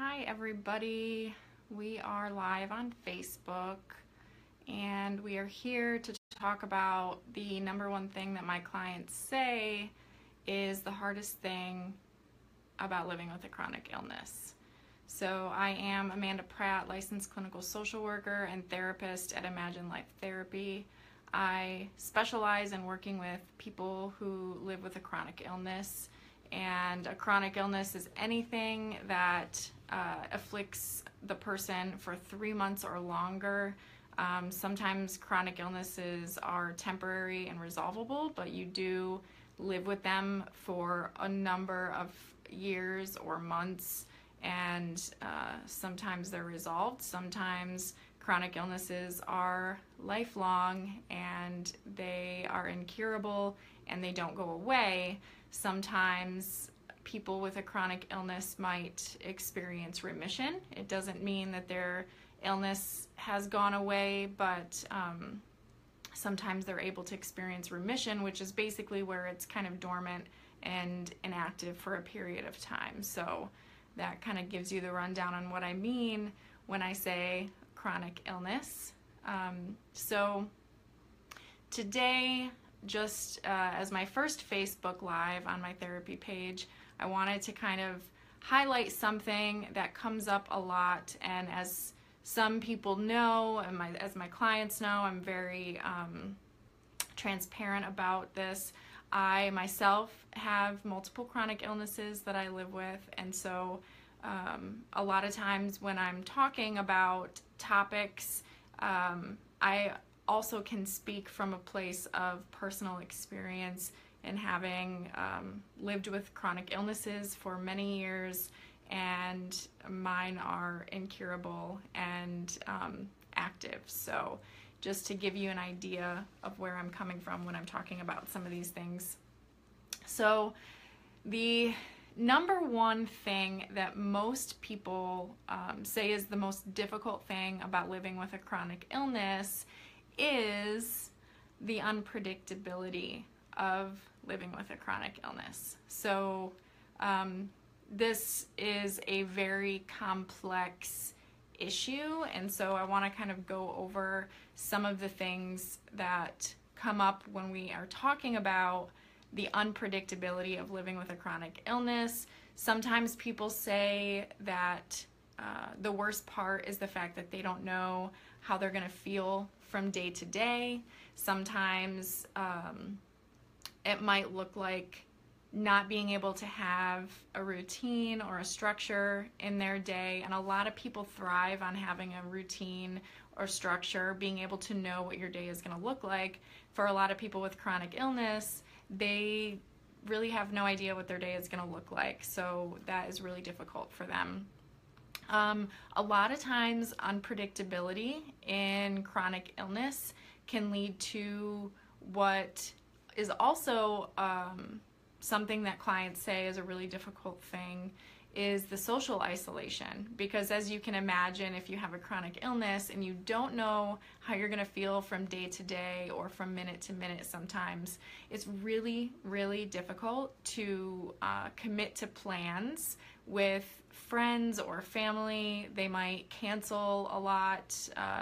Hi everybody, we are live on Facebook and we are here to talk about the number one thing that my clients say is the hardest thing about living with a chronic illness. So I am Amanda Pratt, licensed clinical social worker and therapist at Imagine Life Therapy. I specialize in working with people who live with a chronic illness, and a chronic illness is anything that afflicts the person for 3 months or longer. Sometimes chronic illnesses are temporary and resolvable, but you do live with them for a number of years or months, and sometimes they're resolved. Sometimes chronic illnesses are lifelong and they are incurable and they don't go away. Sometimes people with a chronic illness might experience remission. It doesn't mean that their illness has gone away, but sometimes they're able to experience remission, which is basically where it's kind of dormant and inactive for a period of time. So that kind of gives you the rundown on what I mean when I say chronic illness. So today, just as my first Facebook Live on my therapy page, I wanted to kind of highlight something that comes up a lot, and as some people know, and as my clients know, I'm very transparent about this. I myself have multiple chronic illnesses that I live with, and so a lot of times when I'm talking about topics, I also can speak from a place of personal experience and having lived with chronic illnesses for many years, and mine are incurable and active. So just to give you an idea of where I'm coming from when I'm talking about some of these things. So the number one thing that most people say is the most difficult thing about living with a chronic illness is the unpredictability of living with a chronic illness. So this is a very complex issue, and so I want to kind of go over some of the things that come up when we are talking about the unpredictability of living with a chronic illness. Sometimes people say that the worst part is the fact that they don't know how they're going to feel from day to day. Sometimes it might look like not being able to have a routine or a structure in their day, and a lot of people thrive on having a routine or structure, being able to know what your day is going to look like. For a lot of people with chronic illness, they really have no idea what their day is going to look like, so that is really difficult for them. A lot of times unpredictability in chronic illness can lead to what is also something that clients say is a really difficult thing, is the social isolation. Because as you can imagine, if you have a chronic illness and you don't know how you're going to feel from day to day or from minute to minute, sometimes it's really, really difficult to commit to plans with friends or family. They might cancel a lot.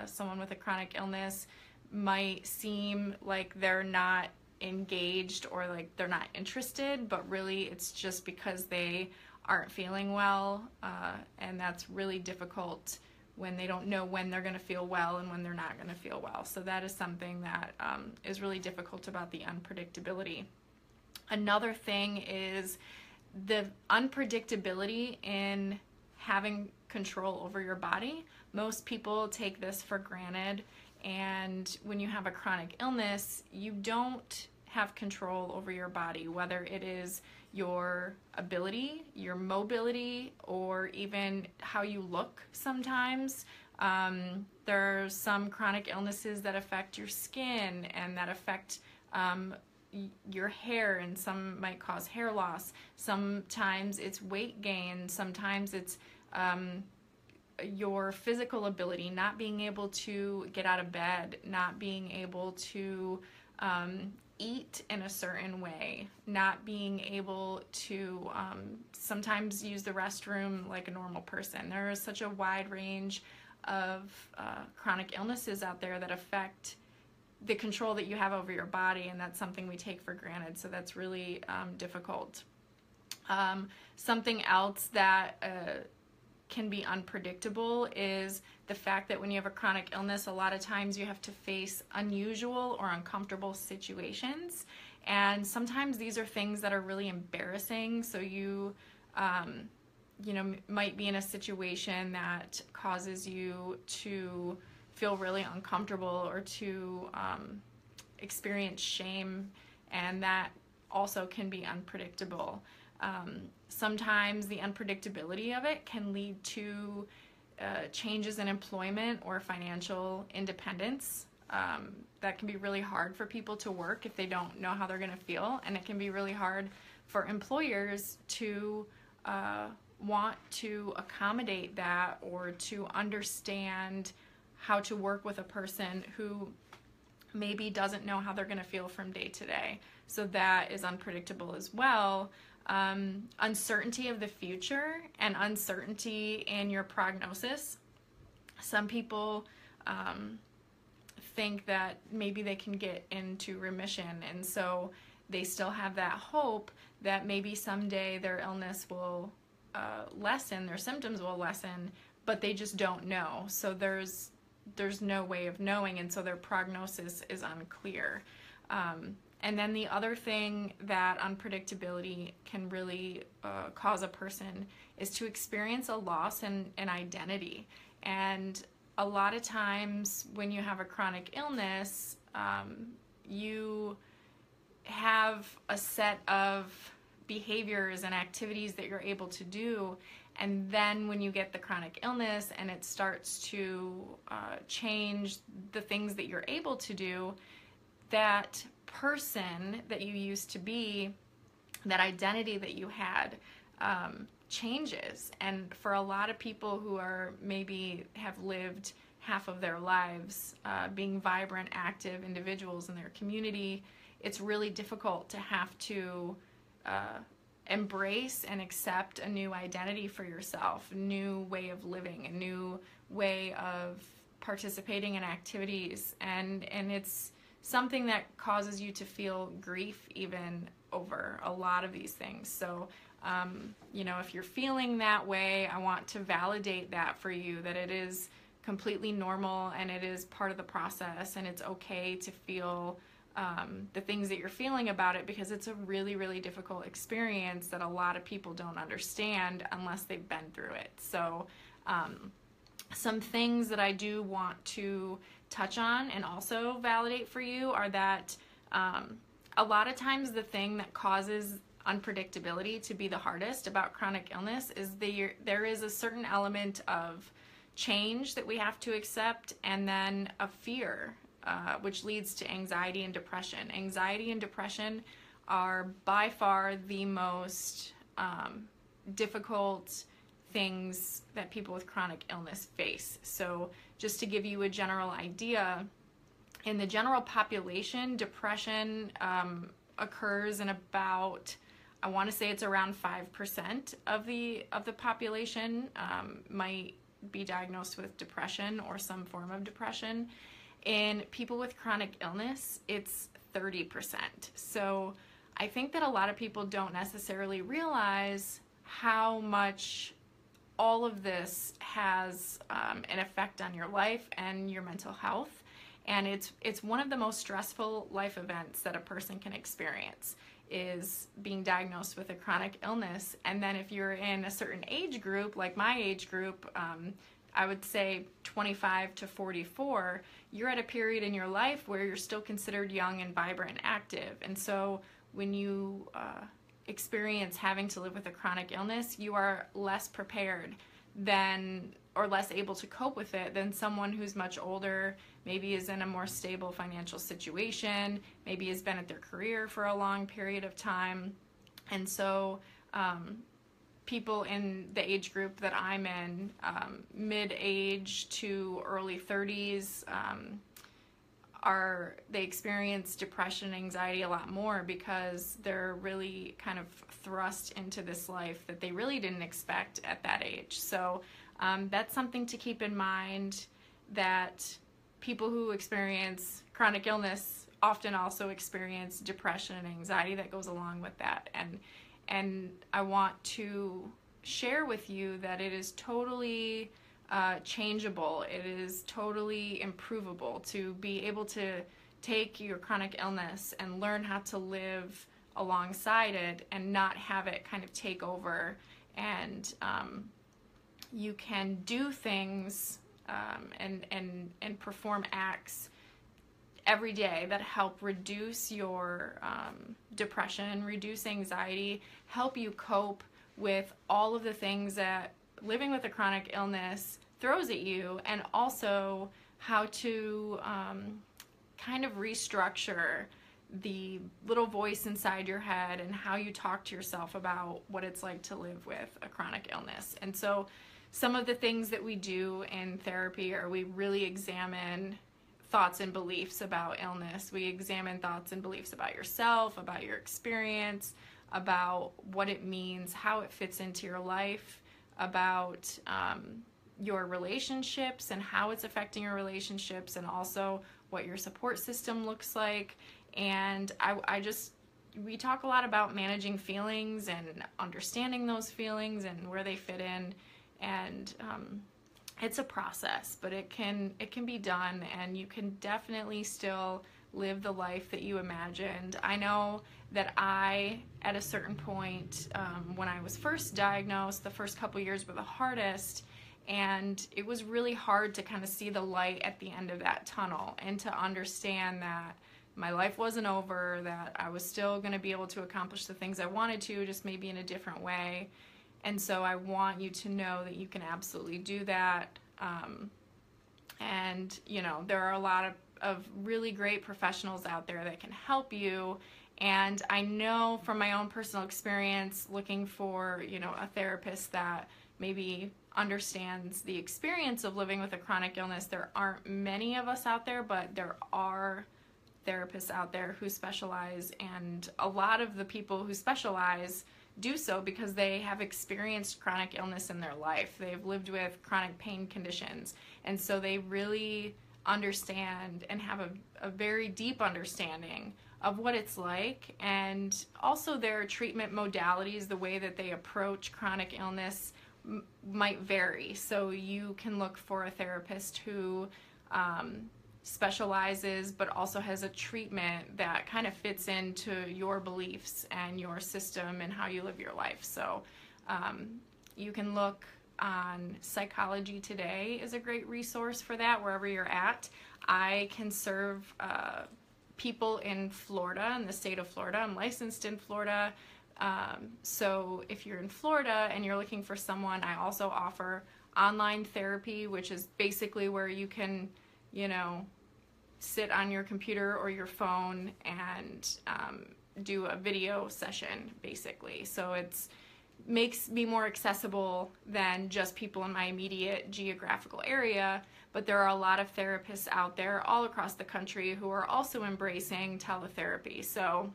Someone with a chronic illness might seem like they're not engaged or like they're not interested, but really it's just because they aren't feeling well, and that's really difficult when they don't know when they're going to feel well and when they're not going to feel well. So that is something that is really difficult about the unpredictability. Another thing is the unpredictability in having control over your body. Most people take this for granted, and when you have a chronic illness, you don't have control over your body, whether it is your ability, your mobility, or even how you look sometimes. There are some chronic illnesses that affect your skin and that affect your hair, and some might cause hair loss. Sometimes it's weight gain. Sometimes it's your physical ability, not being able to get out of bed, not being able to eat in a certain way, not being able to sometimes use the restroom like a normal person. There is such a wide range of chronic illnesses out there that affect the control that you have over your body, and that's something we take for granted, so that's really difficult. Something else that can be unpredictable is the fact that when you have a chronic illness, a lot of times you have to face unusual or uncomfortable situations, and sometimes these are things that are really embarrassing. So you might be in a situation that causes you to feel really uncomfortable or to experience shame, and that also can be unpredictable. Sometimes the unpredictability of it can lead to changes in employment or financial independence. That can be really hard for people to work if they don't know how they're going to feel, and it can be really hard for employers to want to accommodate that or to understand how to work with a person who maybe doesn't know how they're going to feel from day to day. So that is unpredictable as well. Uncertainty of the future and uncertainty in your prognosis. Some people think that maybe they can get into remission, and so they still have that hope that maybe someday their illness will lessen, their symptoms will lessen, but they just don't know. So there's no way of knowing, and so their prognosis is unclear. And then the other thing that unpredictability can really cause a person is to experience a loss in identity. And a lot of times when you have a chronic illness, you have a set of behaviors and activities that you're able to do, and then when you get the chronic illness and it starts to change the things that you're able to do, that person that you used to be, that identity that you had, changes. And for a lot of people who are maybe have lived half of their lives being vibrant, active individuals in their community, it's really difficult to have to embrace and accept a new identity for yourself, a new way of living, a new way of participating in activities, and it's something that causes you to feel grief even over a lot of these things. So if you're feeling that way, I want to validate that for you, that it is completely normal and it is part of the process, and it's okay to feel the things that you're feeling about it, because it's a really, really difficult experience that a lot of people don't understand unless they've been through it. So some things that I do want to touch on and also validate for you are that a lot of times the thing that causes unpredictability to be the hardest about chronic illness is there is a certain element of change that we have to accept, and then a fear, which leads to anxiety and depression. Anxiety and depression are by far the most difficult things that people with chronic illness face. So just to give you a general idea, in the general population, depression occurs in about, I want to say it's around 5% of the population might be diagnosed with depression or some form of depression. In people with chronic illness, it's 30%. So I think that a lot of people don't necessarily realize how much all of this has an effect on your life and your mental health. And it's one of the most stressful life events that a person can experience, is being diagnosed with a chronic illness. And then if you're in a certain age group, like my age group, I would say 25 to 44, you're at a period in your life where you're still considered young and vibrant and active. And so when you experience having to live with a chronic illness, you are less prepared than, or less able to cope with it than someone who's much older, maybe is in a more stable financial situation, maybe has been at their career for a long period of time. And so people in the age group that I'm in, mid-age to early 30s, they experience depression, anxiety a lot more because they're really kind of thrust into this life that they really didn't expect at that age. So that's something to keep in mind, that people who experience chronic illness often also experience depression and anxiety that goes along with that. And I want to share with you that it is totally changeable. It is totally improvable to be able to take your chronic illness and learn how to live alongside it and not have it kind of take over. And you can do things and perform acts every day that help reduce your depression, reduce anxiety, help you cope with all of the things that living with a chronic illness throws at you, and also how to kind of restructure the little voice inside your head and how you talk to yourself about what it's like to live with a chronic illness. And so some of the things that we do in therapy are we really examine thoughts and beliefs about illness. We examine thoughts and beliefs about yourself, about your experience, about what it means, how it fits into your life, about your relationships and how it's affecting your relationships, and also what your support system looks like. And we talk a lot about managing feelings and understanding those feelings and where they fit in. And it's a process, but it can be done, and you can definitely still live the life that you imagined. I know that at a certain point, when I was first diagnosed, the first couple years were the hardest, and it was really hard to kind of see the light at the end of that tunnel and to understand that my life wasn't over, that I was still going to be able to accomplish the things I wanted to, just maybe in a different way. And so I want you to know that you can absolutely do that. And, you know, there are a lot of really great professionals out there that can help you. And I know from my own personal experience looking for, you know, a therapist that maybe understands the experience of living with a chronic illness, there aren't many of us out there, but there are therapists out there who specialize, and a lot of the people who specialize do so because they have experienced chronic illness in their life. They've lived with chronic pain conditions, and so they really understand and have a very deep understanding of what it's like. And also their treatment modalities, the way that they approach chronic illness might vary. So you can look for a therapist who specializes but also has a treatment that kind of fits into your beliefs and your system and how you live your life. So you can look on Psychology Today is a great resource for that wherever you're at. I can serve people in Florida, in the state of Florida. I'm licensed in Florida. So if you're in Florida and you're looking for someone, I also offer online therapy, which is basically where you can, you know, sit on your computer or your phone and do a video session, basically. So it's makes me more accessible than just people in my immediate geographical area, but there are a lot of therapists out there all across the country who are also embracing teletherapy. So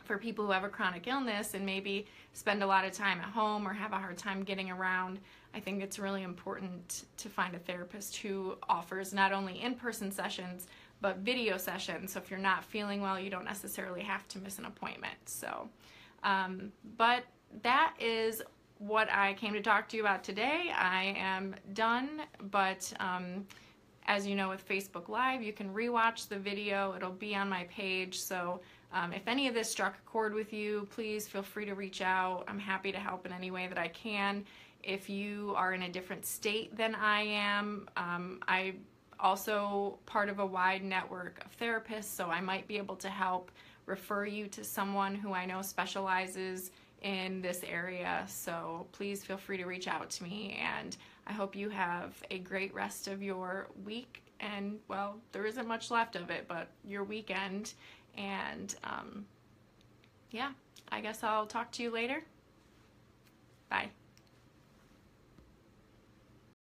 for people who have a chronic illness and maybe spend a lot of time at home or have a hard time getting around, I think it's really important to find a therapist who offers not only in-person sessions, but video sessions. So if you're not feeling well, you don't necessarily have to miss an appointment. So, but that is what I came to talk to you about today. I am done, but as you know, with Facebook Live, you can rewatch the video. It'll be on my page. So if any of this struck a chord with you, please feel free to reach out. I'm happy to help in any way that I can. If you are in a different state than I am, I also part of a wide network of therapists, so I might be able to help refer you to someone who I know specializes in this area. So please feel free to reach out to me, and I hope you have a great rest of your week. And well, there isn't much left of it, but your weekend. And yeah, I guess I'll talk to you later. Bye.